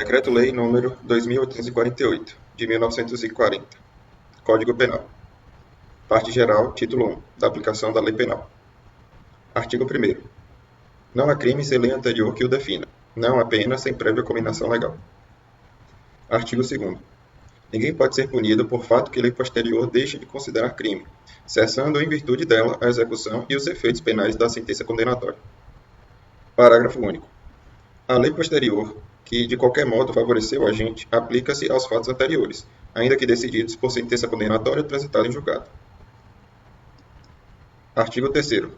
Decreto-Lei nº 2.848, de 1940. Código Penal. Parte geral, título 1, da aplicação da Lei Penal. Artigo 1º. Não há crime sem lei anterior que o defina. Não há pena sem prévia cominação legal. Artigo 2º. Ninguém pode ser punido por fato que lei posterior deixe de considerar crime, cessando em virtude dela a execução e os efeitos penais da sentença condenatória. Parágrafo único. A lei posterior, que de qualquer modo favoreceu o agente, aplica-se aos fatos anteriores, ainda que decididos por sentença condenatória transitada em julgado. Artigo 3º.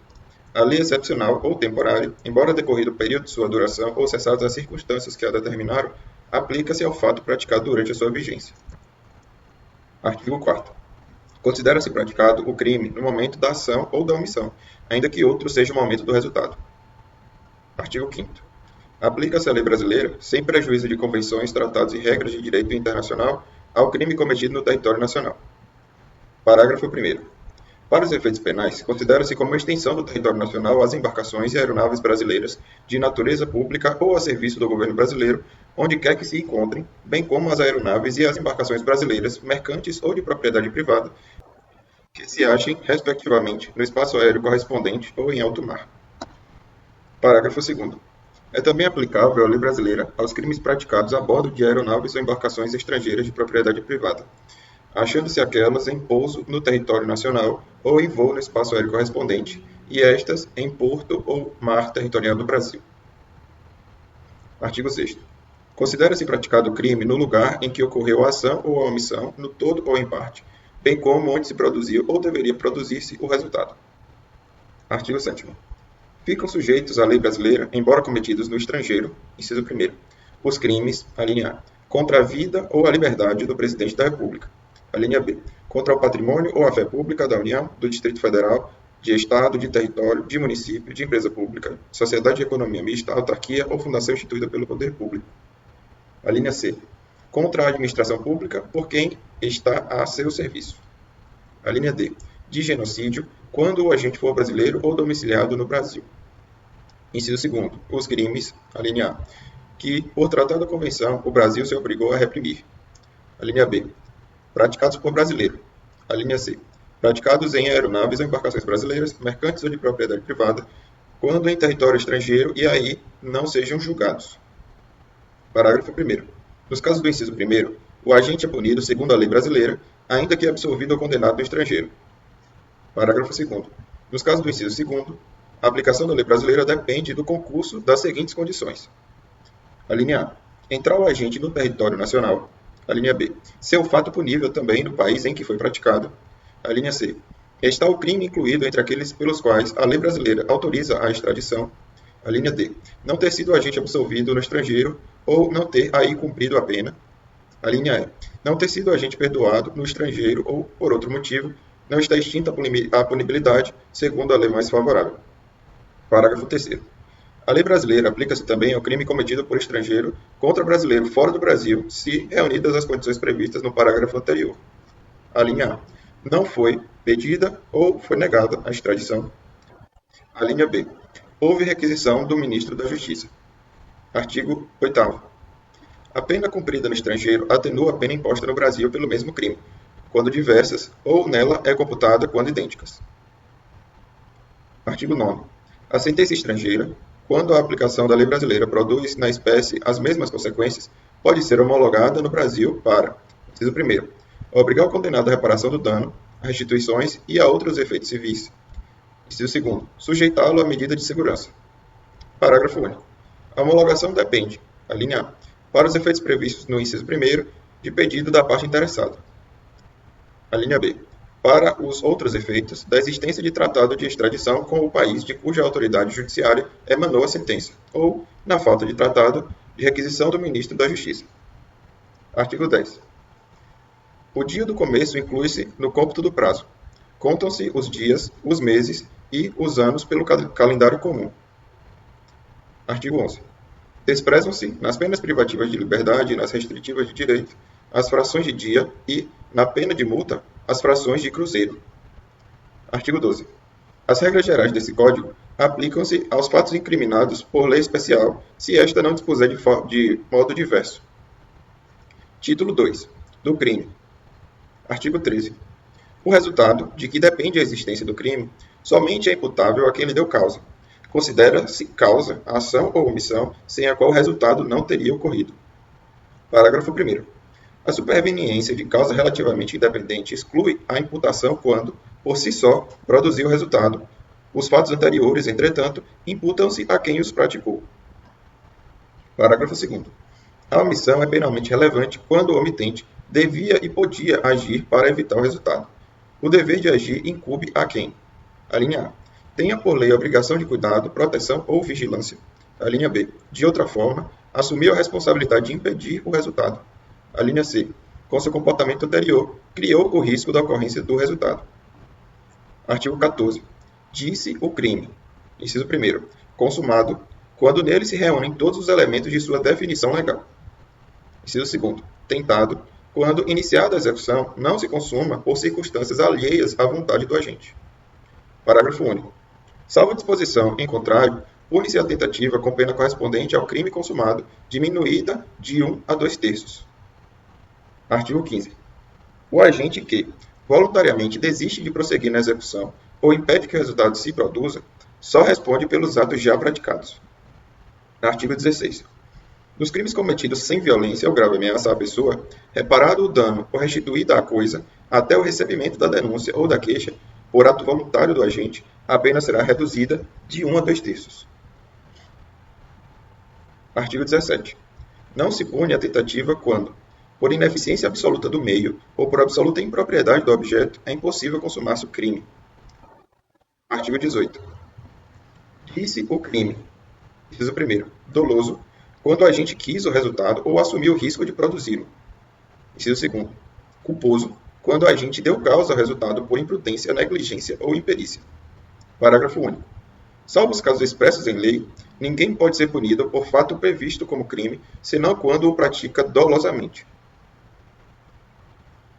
A lei excepcional ou temporária, embora decorrido o período de sua duração ou cessadas as circunstâncias que a determinaram, aplica-se ao fato praticado durante a sua vigência. Artigo 4º. Considera-se praticado o crime no momento da ação ou da omissão, ainda que outro seja o momento do resultado. Artigo 5º. Aplica-se a lei brasileira, sem prejuízo de convenções, tratados e regras de direito internacional, ao crime cometido no território nacional. Parágrafo 1º. Para os efeitos penais, considera-se como extensão do território nacional as embarcações e aeronaves brasileiras de natureza pública ou a serviço do governo brasileiro, onde quer que se encontrem, bem como as aeronaves e as embarcações brasileiras, mercantes ou de propriedade privada, que se achem, respectivamente, no espaço aéreo correspondente ou em alto mar. Parágrafo 2º. É também aplicável a lei brasileira aos crimes praticados a bordo de aeronaves ou embarcações estrangeiras de propriedade privada, achando-se aquelas em pouso no território nacional ou em voo no espaço aéreo correspondente, e estas em porto ou mar territorial do Brasil. Artigo 6º. Considera-se praticado o crime no lugar em que ocorreu a ação ou a omissão, no todo ou em parte, bem como onde se produziu ou deveria produzir-se o resultado. Artigo 7º. Ficam sujeitos à lei brasileira, embora cometidos no estrangeiro, inciso 1º, os crimes, alínea A, contra a vida ou a liberdade do Presidente da República, alínea B, contra o patrimônio ou a fé pública da União, do Distrito Federal, de Estado, de território, de município, de empresa pública, sociedade de economia mista, autarquia ou fundação instituída pelo poder público. Alínea C, contra a administração pública por quem está a seu serviço. Alínea D, de genocídio, quando o agente for brasileiro ou domiciliado no Brasil. Inciso 2º. Os crimes, alínea A, que, por tratado da Convenção, o Brasil se obrigou a reprimir. Alínea B. Praticados por brasileiro. Alínea C. Praticados em aeronaves ou embarcações brasileiras, mercantes ou de propriedade privada, quando em território estrangeiro e aí não sejam julgados. Parágrafo 1º. Nos casos do inciso 1º, o agente é punido segundo a lei brasileira, ainda que absolvido ou condenado no estrangeiro. Parágrafo 2º. Nos casos do inciso 2º, a aplicação da lei brasileira depende do concurso das seguintes condições. Alínea A. Entrar o agente no território nacional. Alínea B. Ser o fato punível também no país em que foi praticado. Alínea C. Está o crime incluído entre aqueles pelos quais a lei brasileira autoriza a extradição. Alínea D. Não ter sido o agente absolvido no estrangeiro ou não ter aí cumprido a pena. Alínea E. Não ter sido o agente perdoado no estrangeiro ou, por outro motivo, não está extinta a punibilidade, segundo a lei mais favorável. Parágrafo 3º. A lei brasileira aplica-se também ao crime cometido por estrangeiro contra brasileiro fora do Brasil, se reunidas as condições previstas no parágrafo anterior. Alínea A. Não foi pedida ou foi negada a extradição. Alínea B. Houve requisição do Ministro da Justiça. Artigo 8º. A pena cumprida no estrangeiro atenua a pena imposta no Brasil pelo mesmo crime, quando diversas, ou nela é computada quando idênticas. Artigo 9º. A sentença estrangeira, quando a aplicação da lei brasileira produz na espécie as mesmas consequências, pode ser homologada no Brasil para, inciso 1º, obrigar o condenado à reparação do dano, a restituições e a outros efeitos civis. Inciso 2º, sujeitá-lo à medida de segurança. Parágrafo único. A homologação depende, alínea A, para os efeitos previstos no inciso 1º, de pedido da parte interessada. Alínea B. Para os outros efeitos, da existência de tratado de extradição com o país de cuja autoridade judiciária emanou a sentença, ou, na falta de tratado, de requisição do Ministro da Justiça. Artigo 10. O dia do começo inclui-se no cômputo do prazo. Contam-se os dias, os meses e os anos pelo calendário comum. Artigo 11. Desprezam-se, nas penas privativas de liberdade e nas restritivas de direito, as frações de dia e, na pena de multa, as frações de cruzeiro. Artigo 12. As regras gerais desse Código aplicam-se aos fatos incriminados por lei especial, se esta não dispuser de modo diverso. Título 2. Do crime. Artigo 13. O resultado, de que depende a existência do crime, somente é imputável a quem lhe deu causa. Considera-se causa a ação ou omissão sem a qual o resultado não teria ocorrido. Parágrafo 1º. A superveniência de causa relativamente independente exclui a imputação quando, por si só, produziu o resultado. Os fatos anteriores, entretanto, imputam-se a quem os praticou. Parágrafo 2º. A omissão é penalmente relevante quando o omitente devia e podia agir para evitar o resultado. O dever de agir incumbe a quem? A linha A. Tenha por lei a obrigação de cuidado, proteção ou vigilância. A linha B. De outra forma, assumiu a responsabilidade de impedir o resultado. A linha C. Com seu comportamento anterior, criou o risco da ocorrência do resultado. Artigo 14. Disse o crime. Inciso 1º. Consumado, quando nele se reúnem todos os elementos de sua definição legal. Inciso 2º. Tentado, quando iniciada a execução, não se consuma por circunstâncias alheias à vontade do agente. Parágrafo único. Salvo disposição em contrário, pune-se a tentativa com pena correspondente ao crime consumado, diminuída de 1 a 2/3. Artigo 15. O agente que, voluntariamente, desiste de prosseguir na execução ou impede que o resultado se produza, só responde pelos atos já praticados. Artigo 16. Nos crimes cometidos sem violência ou grave ameaça à pessoa, reparado o dano ou restituída a coisa, até o recebimento da denúncia ou da queixa, por ato voluntário do agente, a pena será reduzida de 1 a 2/3. Artigo 17. Não se pune a tentativa quando, por ineficiência absoluta do meio ou por absoluta impropriedade do objeto, é impossível consumar-se o crime. Artigo 18. Disse o crime. Inciso 1º. Doloso, quando o agente quis o resultado ou assumiu o risco de produzi-lo. Inciso 2º. Culposo, quando o agente deu causa ao resultado por imprudência, negligência ou imperícia. Parágrafo único. Salvo os casos expressos em lei, ninguém pode ser punido por fato previsto como crime, senão quando o pratica dolosamente.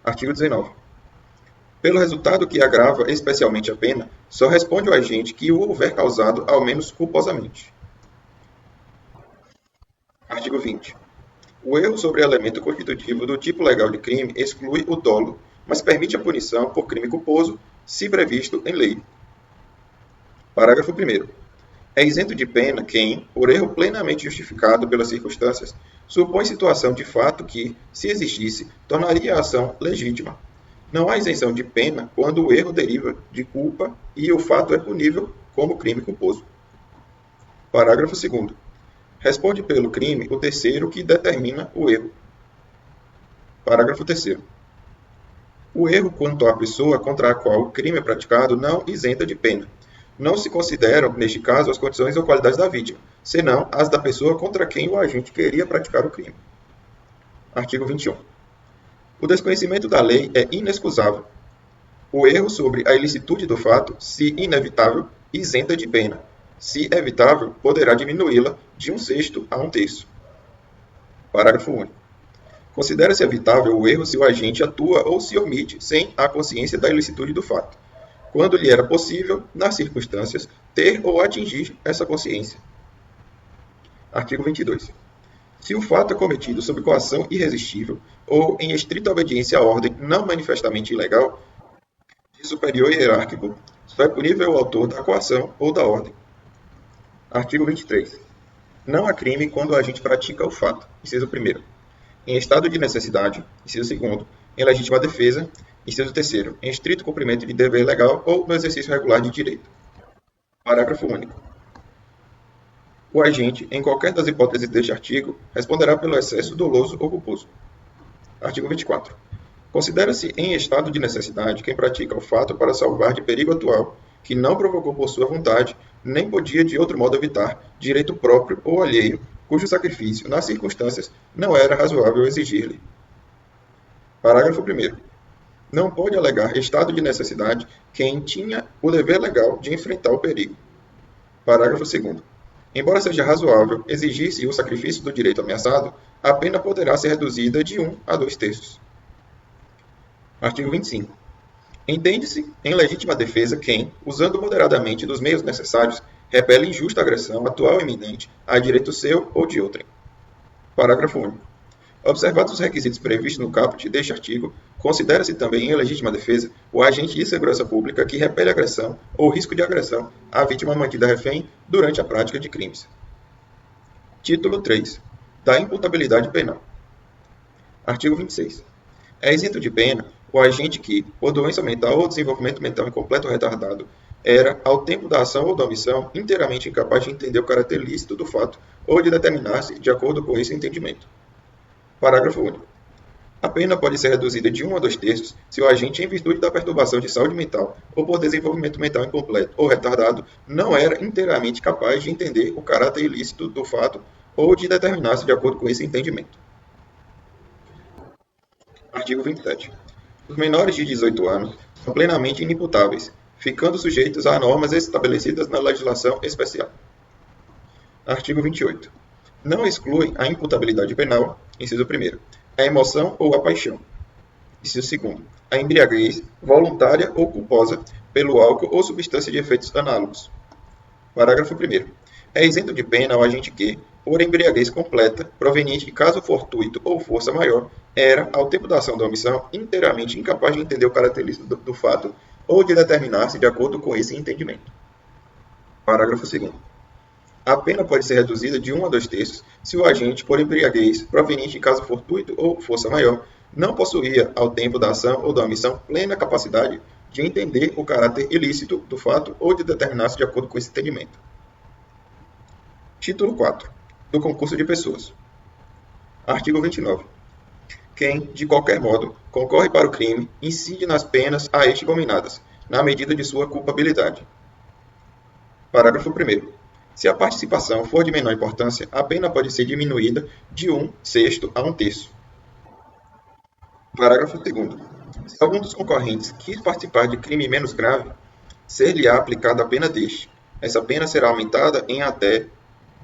Artigo 19. Pelo resultado que agrava especialmente a pena, só responde o agente que o houver causado ao menos culposamente. Artigo 20. O erro sobre elemento constitutivo do tipo legal de crime exclui o dolo, mas permite a punição por crime culposo, se previsto em lei. Parágrafo 1º. É isento de pena quem, por erro plenamente justificado pelas circunstâncias, supõe situação de fato que, se existisse, tornaria a ação legítima. Não há isenção de pena quando o erro deriva de culpa e o fato é punível como crime culposo. Parágrafo 2º. Responde pelo crime o terceiro que determina o erro. Parágrafo 3º. O erro quanto à pessoa contra a qual o crime é praticado não isenta de pena. Não se consideram, neste caso, as condições ou qualidades da vítima, senão as da pessoa contra quem o agente queria praticar o crime. Artigo 21. O desconhecimento da lei é inexcusável. O erro sobre a ilicitude do fato, se inevitável, isenta de pena. Se evitável, poderá diminuí-la de 1/6 a 1/3. Parágrafo único. Considera-se evitável o erro se o agente atua ou se omite sem a consciência da ilicitude do fato, quando lhe era possível, nas circunstâncias, ter ou atingir essa consciência. Artigo 22. Se o fato é cometido sob coação irresistível ou em estrita obediência à ordem não manifestamente ilegal, de superior hierárquico, só é punível o autor da coação ou da ordem. Artigo 23. Não há crime quando o agente pratica o fato. Inciso 1º. Em estado de necessidade. Inciso 2º. Em legítima defesa. Inciso 3º. Em estrito cumprimento de dever legal ou no exercício regular de direito. Parágrafo único. O agente, em qualquer das hipóteses deste artigo, responderá pelo excesso doloso ou culposo. Artigo 24. Considera-se em estado de necessidade quem pratica o fato para salvar de perigo atual, que não provocou por sua vontade, nem podia de outro modo evitar, direito próprio ou alheio, cujo sacrifício, nas circunstâncias, não era razoável exigir-lhe. Parágrafo 1º. Não pode alegar estado de necessidade quem tinha o dever legal de enfrentar o perigo. Parágrafo 2º. Embora seja razoável exigir-se o sacrifício do direito ameaçado, a pena poderá ser reduzida de 1 a 2/3. Artigo 25. Entende-se em legítima defesa quem, usando moderadamente dos meios necessários, repele injusta agressão atual ou iminente a direito seu ou de outrem. Parágrafo único. Observados os requisitos previstos no caput deste artigo, considera-se também em legítima defesa o agente de segurança pública que repele agressão ou risco de agressão à vítima mantida refém durante a prática de crimes. Título 3. Da imputabilidade penal. Artigo 26. É isento de pena o agente que, por doença mental ou desenvolvimento mental incompleto ou retardado, era, ao tempo da ação ou da omissão, inteiramente incapaz de entender o caráter lícito do fato ou de determinar-se de acordo com esse entendimento. Parágrafo único. A pena pode ser reduzida de 1 a 2/3 se o agente, em virtude da perturbação de saúde mental ou por desenvolvimento mental incompleto ou retardado, não era inteiramente capaz de entender o caráter ilícito do fato ou de determinar-se de acordo com esse entendimento. Artigo 27. Os menores de 18 anos são plenamente inimputáveis, ficando sujeitos a normas estabelecidas na legislação especial. Artigo 28. Não exclui a imputabilidade penal, inciso 1º, a emoção ou a paixão. Inciso 2º, a embriaguez, voluntária ou culposa, pelo álcool ou substância de efeitos análogos. Parágrafo 1º. É isento de pena o agente que, por embriaguez completa, proveniente de caso fortuito ou força maior, era, ao tempo da ação da omissão, inteiramente incapaz de entender o caráter lícito do fato ou de determinar-se de acordo com esse entendimento. Parágrafo 2º. A pena pode ser reduzida de 1 a 2/3 se o agente, por embriaguez, proveniente de caso fortuito ou força maior, não possuía, ao tempo da ação ou da omissão, plena capacidade de entender o caráter ilícito do fato ou de determinar-se de acordo com esse entendimento. Título 4. Do concurso de pessoas. Artigo 29. Quem, de qualquer modo, concorre para o crime, incide nas penas a este cominadas, na medida de sua culpabilidade. Parágrafo 1º. Se a participação for de menor importância, a pena pode ser diminuída de 1/6 a 1/3. Parágrafo 2º. Se algum dos concorrentes quis participar de crime menos grave, ser-lhe-á aplicada a pena deste. Essa pena será aumentada em até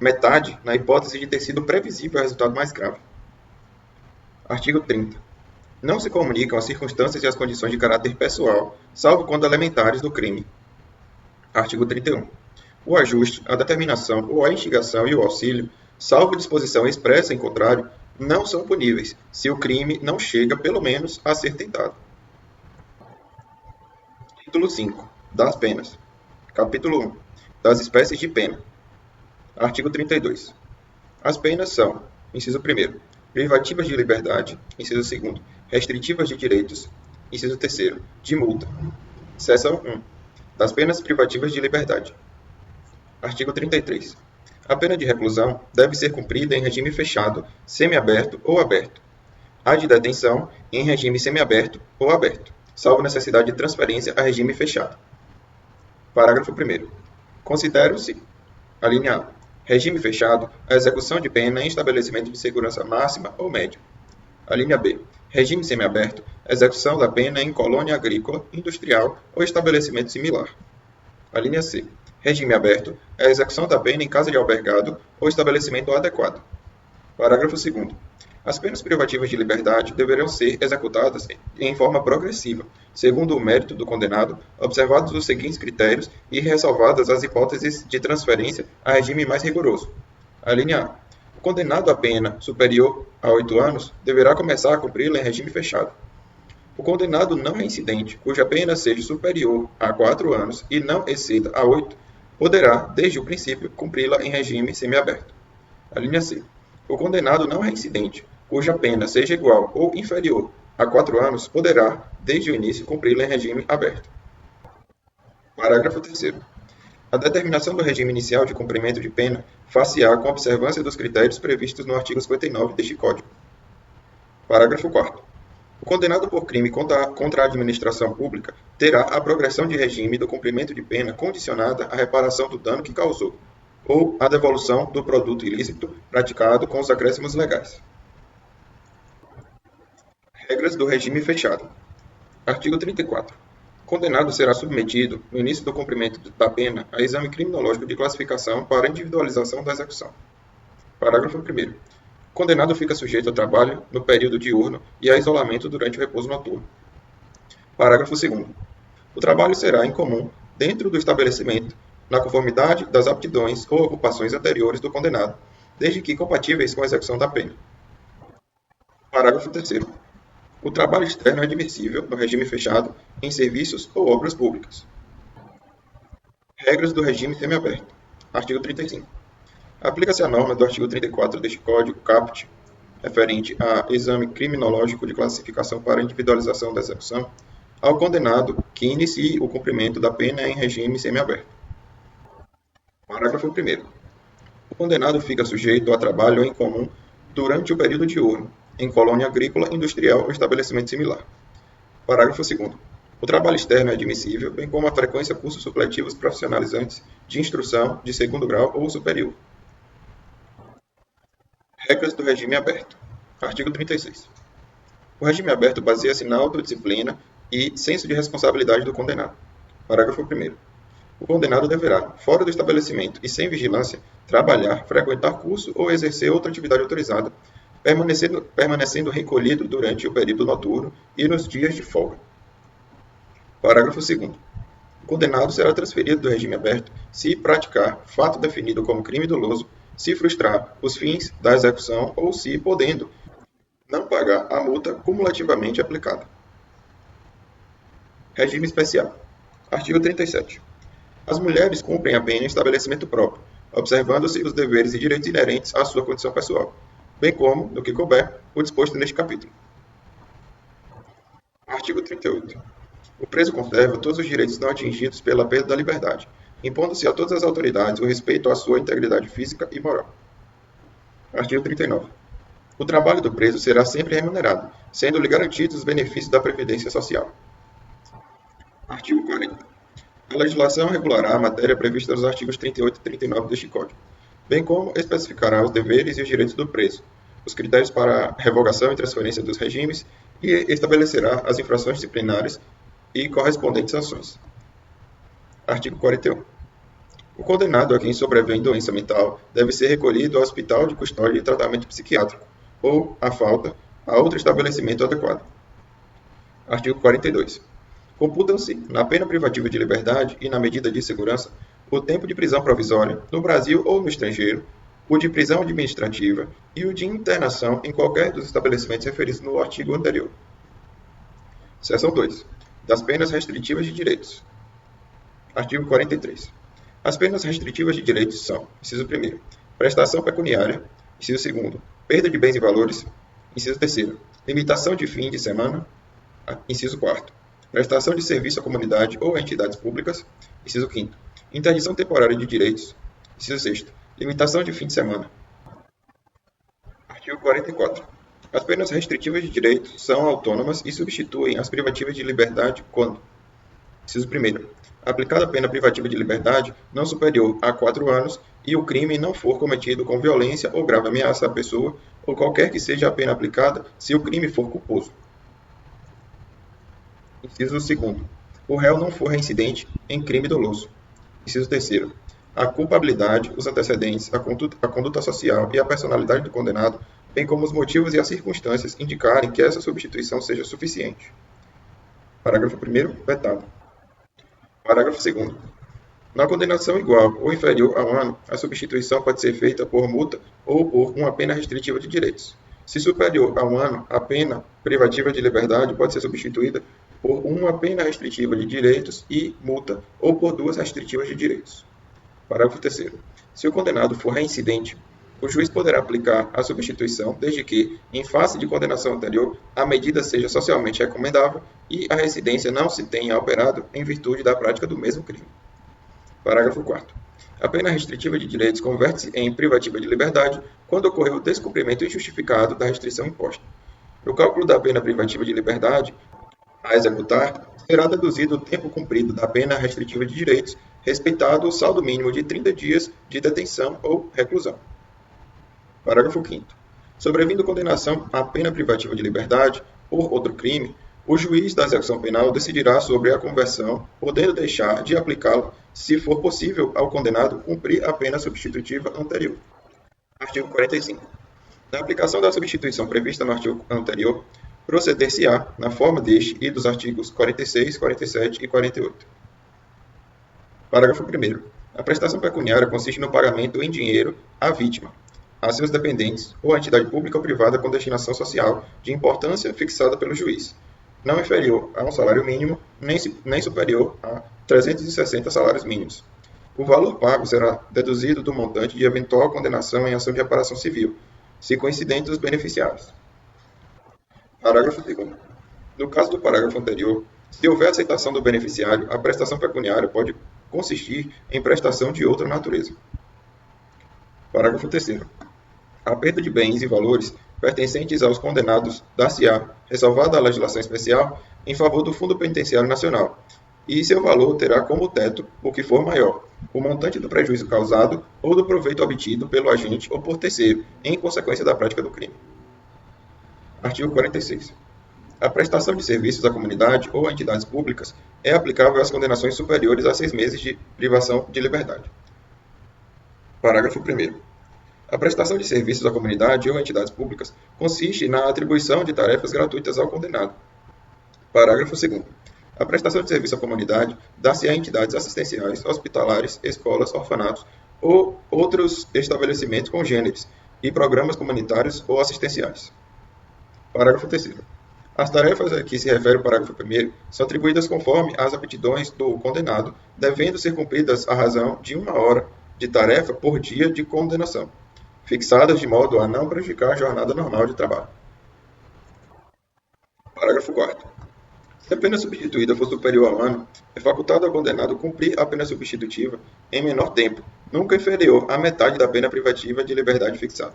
metade na hipótese de ter sido previsível o resultado mais grave. Artigo 30. Não se comunicam as circunstâncias e as condições de caráter pessoal, salvo quando elementares do crime. Artigo 31. O ajuste, a determinação ou a instigação e o auxílio, salvo disposição expressa em contrário, não são puníveis, se o crime não chega, pelo menos, a ser tentado. Título 5. Das penas. Capítulo 1. Das espécies de pena. Artigo 32. As penas são, inciso 1º, privativas de liberdade, inciso 2º, restritivas de direitos, inciso 3º, de multa. Seção 1. Das penas privativas de liberdade. Artigo 33. A pena de reclusão deve ser cumprida em regime fechado, semiaberto ou aberto. A de detenção em regime semiaberto ou aberto, salvo necessidade de transferência a regime fechado. Parágrafo 1º. Considera-se, a linha A, regime fechado, a execução de pena em estabelecimento de segurança máxima ou média. A linha B, regime semiaberto, a execução da pena em colônia agrícola, industrial ou estabelecimento similar. A linha C, regime aberto, a execução da pena em casa de albergado ou estabelecimento adequado. Parágrafo 2º. As penas privativas de liberdade deverão ser executadas em forma progressiva, segundo o mérito do condenado, observados os seguintes critérios e ressalvadas as hipóteses de transferência a regime mais rigoroso. A linha A. O condenado a pena superior a 8 anos deverá começar a cumpri-la em regime fechado. O condenado não reincidente, cuja pena seja superior a 4 anos e não exceda a 8, poderá, desde o princípio, cumpri-la em regime semiaberto. A linha C. O condenado não reincidente, cuja pena seja igual ou inferior a 4 anos, poderá, desde o início, cumpri-la em regime aberto. Parágrafo 3º. A determinação do regime inicial de cumprimento de pena far-se-á com observância dos critérios previstos no artigo 59 deste Código. Parágrafo 4º. O condenado por crime contra a administração pública terá a progressão de regime do cumprimento de pena condicionada à reparação do dano que causou, ou à devolução do produto ilícito praticado com os acréscimos legais. Regras do regime fechado. Artigo 34. O condenado será submetido, no início do cumprimento da pena, a exame criminológico de classificação para individualização da execução. Parágrafo 1º. O condenado fica sujeito ao trabalho no período diurno e a isolamento durante o repouso noturno. Parágrafo 2º. O trabalho será em comum dentro do estabelecimento, na conformidade das aptidões ou ocupações anteriores do condenado, desde que compatíveis com a execução da pena. Parágrafo 3º. O trabalho externo é admissível no regime fechado em serviços ou obras públicas. Regras do regime semiaberto. Artigo 35. Aplica-se a norma do artigo 34 deste Código CAPT, referente a exame criminológico de classificação para individualização da execução, ao condenado que inicie o cumprimento da pena em regime semiaberto. Parágrafo 1º. O condenado fica sujeito a trabalho em comum durante o período diurno, em colônia agrícola, industrial ou estabelecimento similar. Parágrafo 2º. O trabalho externo é admissível, bem como a frequência cursos supletivos profissionalizantes de instrução de segundo grau ou superior. Regras do regime aberto. Artigo 36. O regime aberto baseia-se na autodisciplina e senso de responsabilidade do condenado. Parágrafo 1º. O condenado deverá, fora do estabelecimento e sem vigilância, trabalhar, frequentar curso ou exercer outra atividade autorizada, permanecendo recolhido durante o período noturno e nos dias de folga. Parágrafo 2º. O condenado será transferido do regime aberto se praticar fato definido como crime doloso, se frustrar os fins da execução ou se, podendo, não pagar a multa cumulativamente aplicada. Regime especial. Artigo 37. As mulheres cumprem a pena em estabelecimento próprio, observando-se os deveres e direitos inerentes à sua condição pessoal, bem como, no que couber, o disposto neste capítulo. Artigo 38. O preso conserva todos os direitos não atingidos pela perda da liberdade, impondo-se a todas as autoridades o respeito à sua integridade física e moral. Artigo 39. O trabalho do preso será sempre remunerado, sendo-lhe garantidos os benefícios da Previdência Social. Artigo 40. A legislação regulará a matéria prevista nos artigos 38 e 39 deste Código, bem como especificará os deveres e os direitos do preso, os critérios para revogação e transferência dos regimes e estabelecerá as infrações disciplinares e correspondentes sanções. Artigo 41. O condenado a quem sobrevém doença mental deve ser recolhido ao hospital de custódia e tratamento psiquiátrico, ou, à falta, a outro estabelecimento adequado. Artigo 42. Computam-se, na pena privativa de liberdade e na medida de segurança, o tempo de prisão provisória, no Brasil ou no estrangeiro, o de prisão administrativa e o de internação em qualquer dos estabelecimentos referidos no artigo anterior. Seção 2. Das penas restritivas de direitos. Artigo 43. As penas restritivas de direitos são: inciso 1º, prestação pecuniária; inciso 2º, perda de bens e valores; inciso 3º, limitação de fim de semana; inciso 4º, prestação de serviço à comunidade ou a entidades públicas; inciso 5º, interdição temporária de direitos; inciso 6º, limitação de fim de semana. Artigo 44. As penas restritivas de direitos são autônomas e substituem as privativas de liberdade quando: inciso 1º, aplicada a pena privativa de liberdade não superior a 4 anos e o crime não for cometido com violência ou grave ameaça à pessoa ou qualquer que seja a pena aplicada se o crime for culposo. Inciso 2º. O réu não for reincidente em crime doloso. Inciso 3º. A culpabilidade, os antecedentes, a conduta social e a personalidade do condenado, bem como os motivos e as circunstâncias indicarem que essa substituição seja suficiente. Parágrafo 1º. Vetado. Parágrafo 2º. Na condenação igual ou inferior a 1 ano, a substituição pode ser feita por multa ou por uma pena restritiva de direitos. Se superior a 1 ano, a pena privativa de liberdade pode ser substituída por uma pena restritiva de direitos e multa ou por 2 restritivas de direitos. Parágrafo 3º. Se o condenado for reincidente, o juiz poderá aplicar a substituição desde que, em face de condenação anterior, a medida seja socialmente recomendável e a reincidência não se tenha operado em virtude da prática do mesmo crime. Parágrafo 4º. A pena restritiva de direitos converte-se em privativa de liberdade quando ocorrer o descumprimento injustificado da restrição imposta. No cálculo da pena privativa de liberdade a executar, será deduzido o tempo cumprido da pena restritiva de direitos, respeitado o saldo mínimo de 30 dias de detenção ou reclusão. Parágrafo 5º. Sobrevindo condenação à pena privativa de liberdade por outro crime, o juiz da execução penal decidirá sobre a conversão, podendo deixar de aplicá-la se for possível ao condenado cumprir a pena substitutiva anterior. Artigo 45. Na aplicação da substituição prevista no artigo anterior, proceder-se-á na forma deste e dos artigos 46, 47 e 48. Parágrafo 1º. A prestação pecuniária consiste no pagamento em dinheiro à vítima, a seus dependentes ou a entidade pública ou privada com destinação social de importância fixada pelo juiz, não inferior a um salário mínimo, nem superior a 360 salários mínimos. O valor pago será deduzido do montante de eventual condenação em ação de reparação civil, se coincidentes os beneficiários. Parágrafo 2º. No caso do parágrafo anterior, se houver aceitação do beneficiário, a prestação pecuniária pode consistir em prestação de outra natureza. Parágrafo 3º. A perda de bens e valores pertencentes aos condenados dar-se-á, ressalvada a legislação especial, em favor do Fundo Penitenciário Nacional, e seu valor terá como teto o que for maior, o montante do prejuízo causado ou do proveito obtido pelo agente ou por terceiro, em consequência da prática do crime. Artigo 46. A prestação de serviços à comunidade ou a entidades públicas é aplicável às condenações superiores a 6 meses de privação de liberdade. Parágrafo 1º. A prestação de serviços à comunidade ou a entidades públicas consiste na atribuição de tarefas gratuitas ao condenado. Parágrafo 2º. A prestação de serviço à comunidade dá-se a entidades assistenciais, hospitalares, escolas, orfanatos ou outros estabelecimentos congêneres e programas comunitários ou assistenciais. Parágrafo 3º. As tarefas a que se refere o parágrafo 1º são atribuídas conforme as aptidões do condenado, devendo ser cumpridas à razão de 1 hora de tarefa por dia de condenação, fixadas de modo a não prejudicar a jornada normal de trabalho. Parágrafo 4º. Se a pena substituída for superior a 1 ano, é facultado ao condenado cumprir a pena substitutiva em menor tempo, nunca inferior à metade da pena privativa de liberdade fixada.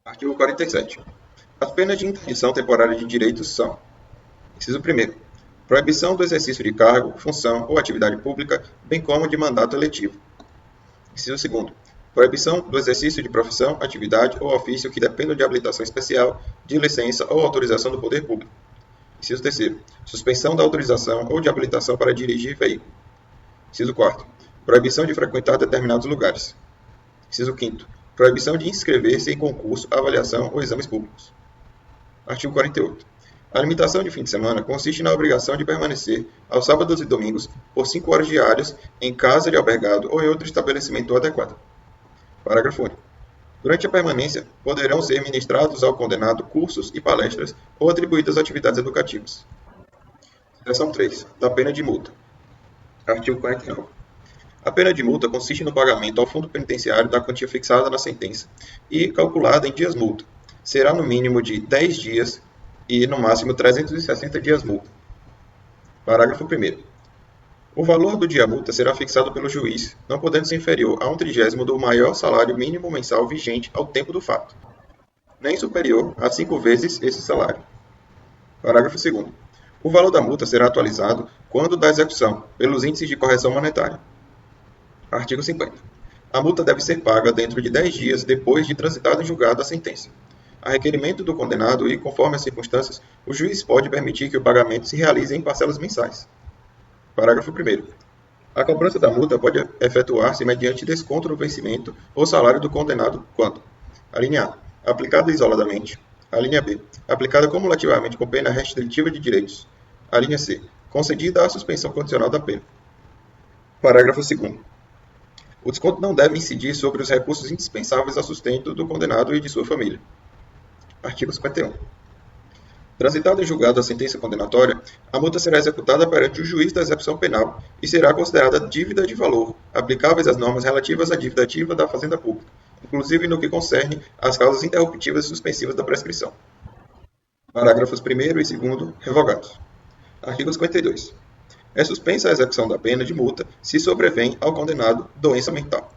Artigo 47. As penas de interdição temporária de direitos são: inciso 1º, proibição do exercício de cargo, função ou atividade pública, bem como de mandato eletivo. Inciso 2º, proibição do exercício de profissão, atividade ou ofício que dependam de habilitação especial, de licença ou autorização do poder público. Inciso 3º, suspensão da autorização ou de habilitação para dirigir veículo. Inciso 4º, proibição de frequentar determinados lugares. Inciso 5º, proibição de inscrever-se em concurso, avaliação ou exames públicos. Artigo 48. A limitação de fim de semana consiste na obrigação de permanecer, aos sábados e domingos, por 5 horas diárias, em casa de albergado ou em outro estabelecimento adequado. Parágrafo único. Durante a permanência, poderão ser ministrados ao condenado cursos e palestras ou atribuídas atividades educativas. Seção 3. Da pena de multa. Artigo 49. A pena de multa consiste no pagamento ao fundo penitenciário da quantia fixada na sentença e calculada em dias multa. Será no mínimo de 10 dias e no máximo 360 dias multa. Parágrafo 1º. O valor do dia multa será fixado pelo juiz, não podendo ser inferior a 1/30 do maior salário mínimo mensal vigente ao tempo do fato, nem superior a 5 vezes esse salário. Parágrafo 2º. O valor da multa será atualizado quando da execução, pelos índices de correção monetária. Artigo 50. A multa deve ser paga dentro de 10 dias depois de transitada em julgado a sentença. A requerimento do condenado e, conforme as circunstâncias, o juiz pode permitir que o pagamento se realize em parcelas mensais. Parágrafo 1º. A cobrança da multa pode efetuar-se mediante desconto no vencimento ou salário do condenado quando: a linha A, aplicada isoladamente; a linha B, aplicada cumulativamente com pena restritiva de direitos; a linha C, concedida a suspensão condicional da pena. Parágrafo 2º. O desconto não deve incidir sobre os recursos indispensáveis ao sustento do condenado e de sua família. Artigo 51. Transitada em julgado a sentença condenatória, a multa será executada perante o juiz da execução penal e será considerada dívida de valor, aplicáveis às normas relativas à dívida ativa da Fazenda Pública, inclusive no que concerne às causas interruptivas e suspensivas da prescrição. Parágrafos 1º e 2º revogados. Artigo 52. É suspensa a execução da pena de multa se sobrevém ao condenado doença mental.